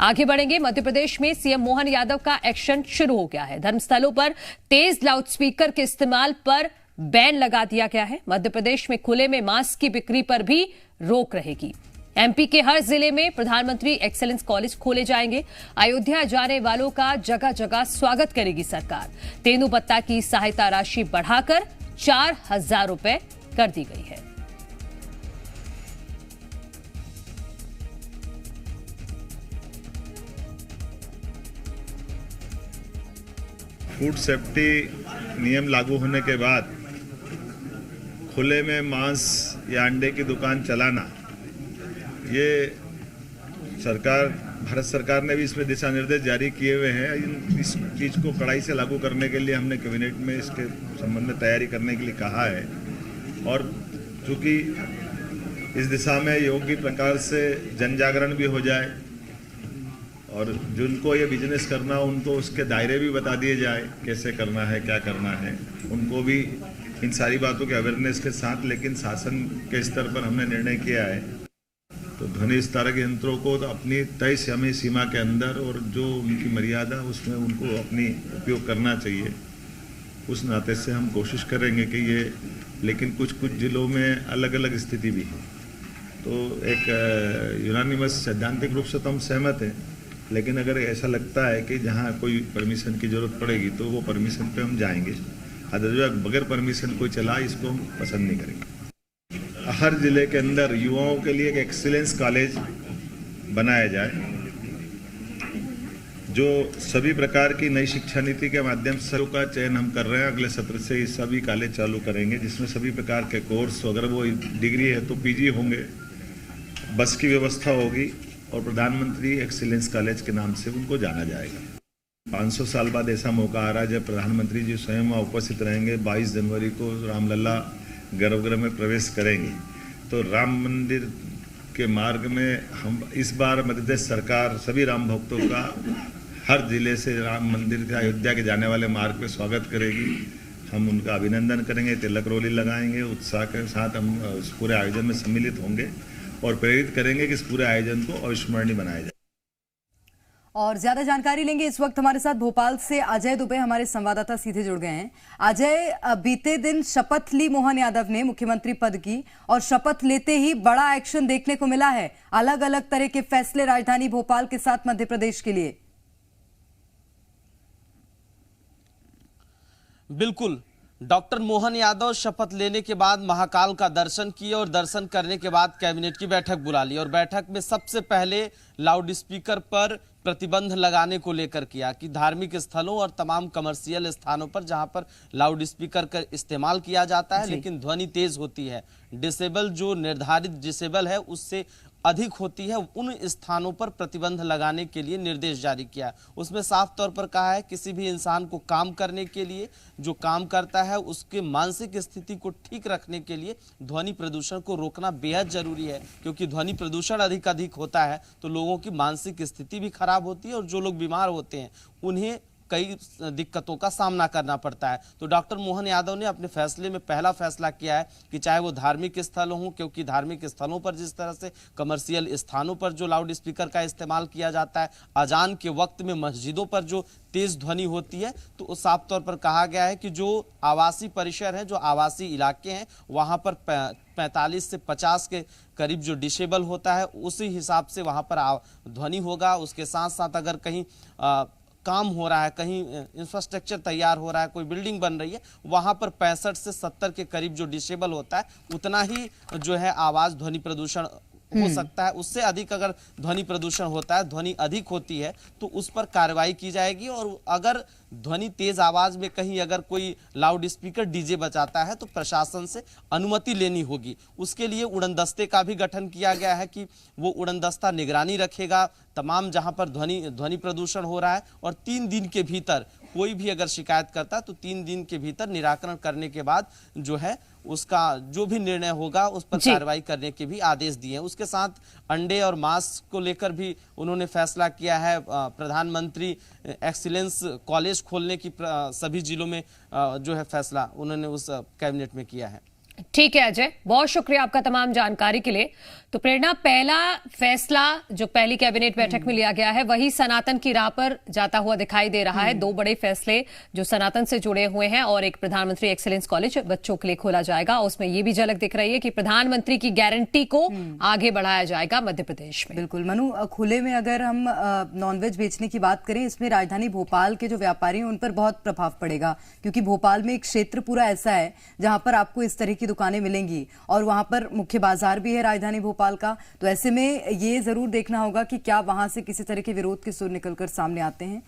आगे बढ़ेंगे। मध्य प्रदेश में सीएम मोहन यादव का एक्शन शुरू हो गया है। धर्मस्थलों पर तेज लाउडस्पीकर के इस्तेमाल पर बैन लगा दिया गया है। मध्य प्रदेश में खुले में मास्क की बिक्री पर भी रोक रहेगी। एमपी के हर जिले में प्रधानमंत्री एक्सीलेंस कॉलेज खोले जाएंगे। अयोध्या जाने वालों का जगह जगह स्वागत करेगी सरकार। तेंदुपत्ता की सहायता राशि बढ़ाकर 4,000 रुपए कर दी गई है। फूड सेफ्टी नियम लागू होने के बाद खुले में मांस या अंडे की दुकान चलाना, ये भारत सरकार ने भी इसमें दिशा निर्देश जारी किए हुए हैं। इस चीज़ को कड़ाई से लागू करने के लिए हमने कैबिनेट में इसके संबंध में तैयारी करने के लिए कहा है। और चूँकि इस दिशा में योग्य प्रकार से जन जागरण भी हो जाए और जिनको ये बिजनेस करना उनको उसके दायरे भी बता दिए जाए, कैसे करना है, क्या करना है, उनको भी इन सारी बातों के अवेयरनेस के साथ। लेकिन शासन के स्तर पर हमने निर्णय किया है तो ध्वनि विस्तारक यंत्रों को तो अपनी तय समय सीमा के अंदर और जो उनकी मर्यादा उसमें उनको अपनी उपयोग करना चाहिए। उस नाते से हम कोशिश करेंगे कि ये, लेकिन कुछ जिलों में अलग अलग स्थिति भी है। तो एक यूनानिमस सैद्धांतिक रूप से तो हम सहमत हैं, लेकिन अगर ऐसा लगता है कि जहाँ कोई परमिशन की जरूरत पड़ेगी तो वो परमिशन पे हम जाएंगे। अदरवाइज बगैर परमिशन कोई चला, इसको हम पसंद नहीं करेंगे। हर जिले के अंदर युवाओं के लिए एक एक्सीलेंस कॉलेज बनाया जाए, जो सभी प्रकार की नई शिक्षा नीति के माध्यम से का चयन हम कर रहे हैं। अगले सत्र से ये सभी कॉलेज चालू करेंगे, जिसमें सभी प्रकार के कोर्स, अगर वो डिग्री है तो पीजी होंगे, बस की व्यवस्था होगी और प्रधानमंत्री एक्सीलेंस कॉलेज के नाम से उनको जाना जाएगा। 500 साल बाद ऐसा मौका आ रहा है जब प्रधानमंत्री जी स्वयं वहाँ उपस्थित रहेंगे। 22 जनवरी को रामलला गर्भगृह में प्रवेश करेंगे। तो राम मंदिर के मार्ग में हम इस बार मध्य प्रदेश सरकार सभी राम भक्तों का हर जिले से राम मंदिर के अयोध्या के जाने वाले मार्ग पे स्वागत करेगी। हम उनका अभिनंदन करेंगे, तिलक रोली लगाएंगे, उत्साह के साथ हम इस पूरे आयोजन में सम्मिलित होंगे और प्रेरित करेंगे कि इस पूरे आयोजन को अविस्मरणीय बनाया जाए। और ज्यादा जानकारी लेंगे। इस वक्त हमारे साथ भोपाल से अजय दुबे हमारे संवाददाता सीधे जुड़ गए हैं। अजय, बीते दिन शपथ ली मोहन यादव ने मुख्यमंत्री पद की और शपथ लेते ही बड़ा एक्शन देखने को मिला है। अलग अलग तरह के फैसले राजधानी भोपाल के साथ मध्य प्रदेश के लिए। बिल्कुल, डॉक्टर मोहन यादव शपथ लेने के बाद महाकाल का दर्शन किए और दर्शन करने के बाद कैबिनेट की बैठक बुला ली और बैठक में सबसे पहले लाउड स्पीकर पर प्रतिबंध लगाने को लेकर किया कि धार्मिक स्थलों और तमाम कमर्शियल स्थानों पर जहां पर लाउड स्पीकर का इस्तेमाल किया जाता है लेकिन ध्वनि तेज होती है, डिसेबल जो निर्धारित डिसेबल है उससे अधिक होती है, उन स्थानों पर प्रतिबंध लगाने के लिए निर्देश जारी किया। उसमें साफ तौर पर कहा है किसी भी इंसान को काम करने के लिए, जो काम करता है उसके मानसिक स्थिति को ठीक रखने के लिए ध्वनि प्रदूषण को रोकना बेहद जरूरी है, क्योंकि ध्वनि प्रदूषण अधिक होता है तो लोगों की मानसिक स्थिति भी खराब होती है और जो लोग बीमार होते हैं उन्हें कई दिक्कतों का सामना करना पड़ता है। तो डॉक्टर मोहन यादव ने अपने फैसले में पहला फैसला किया है कि चाहे वो धार्मिक स्थल हों, क्योंकि धार्मिक स्थलों पर जिस तरह से कमर्शियल स्थानों पर जो लाउड स्पीकर का इस्तेमाल किया जाता है, अजान के वक्त में मस्जिदों पर जो तेज ध्वनि होती है, तो साफ तौर पर कहा गया है कि जो आवासीय परिसर है, जो आवासीय इलाके हैं, वहां पर 45 से 50 के करीब जो डिसेबल होता है उसी हिसाब से वहां पर ध्वनि होगा। उसके साथ साथ अगर कहीं काम हो रहा है, कहीं इंफ्रास्ट्रक्चर तैयार हो रहा है, कोई बिल्डिंग बन रही है, वहां पर 65 से 70 के करीब जो डिसेबल होता है उतना ही जो है आवाज ध्वनि प्रदूषण हो सकता है। उससे अधिक अगर ध्वनि प्रदूषण होता है, ध्वनि अधिक होती है तो उस पर कार्रवाई की जाएगी। और अगर ध्वनि तेज आवाज में कहीं अगर कोई लाउड स्पीकर डीजे बजाता है तो प्रशासन से अनुमति लेनी होगी। उसके लिए उड़नदस्ते का भी गठन किया गया है कि वो उड़नदस्ता निगरानी रखेगा तमाम जहां पर ध्वनि प्रदूषण हो रहा है, और 3 दिन के भीतर कोई भी अगर शिकायत करता है तो 3 दिन के भीतर निराकरण करने के बाद जो है उसका जो भी निर्णय होगा उस पर कार्रवाई करने के भी आदेश दिए हैं। उसके साथ अंडे और मांस को लेकर भी उन्होंने फैसला किया है। प्रधानमंत्री एक्सीलेंस कॉलेज खोलने की सभी जिलों में जो है फैसला उन्होंने उस कैबिनेट में किया है। ठीक है अजय, बहुत शुक्रिया आपका तमाम जानकारी के लिए। तो प्रेरणा, पहला फैसला जो पहली कैबिनेट बैठक में लिया गया है वही सनातन की राह पर जाता हुआ दिखाई दे रहा है। 2 बड़े फैसले जो सनातन से जुड़े हुए हैं और एक प्रधानमंत्री एक्सीलेंस कॉलेज बच्चों के लिए खोला जाएगा। उसमें यह भी झलक दिख रही है कि प्रधानमंत्री की गारंटी को आगे बढ़ाया जाएगा मध्य प्रदेश में। बिल्कुल मनु, खुले में अगर हम नॉनवेज बेचने की बात करें, इसमें राजधानी भोपाल के जो व्यापारी हैं उन पर बहुत प्रभाव पड़ेगा, क्योंकि भोपाल में एक क्षेत्र पूरा ऐसा है जहां पर आपको इस तरह की दुकानें मिलेंगी और वहां पर मुख्य बाजार भी है राजधानी भोपाल का। तो ऐसे में ये जरूर देखना होगा कि क्या वहां से किसी तरह के विरोध के सुर निकलकर सामने आते हैं।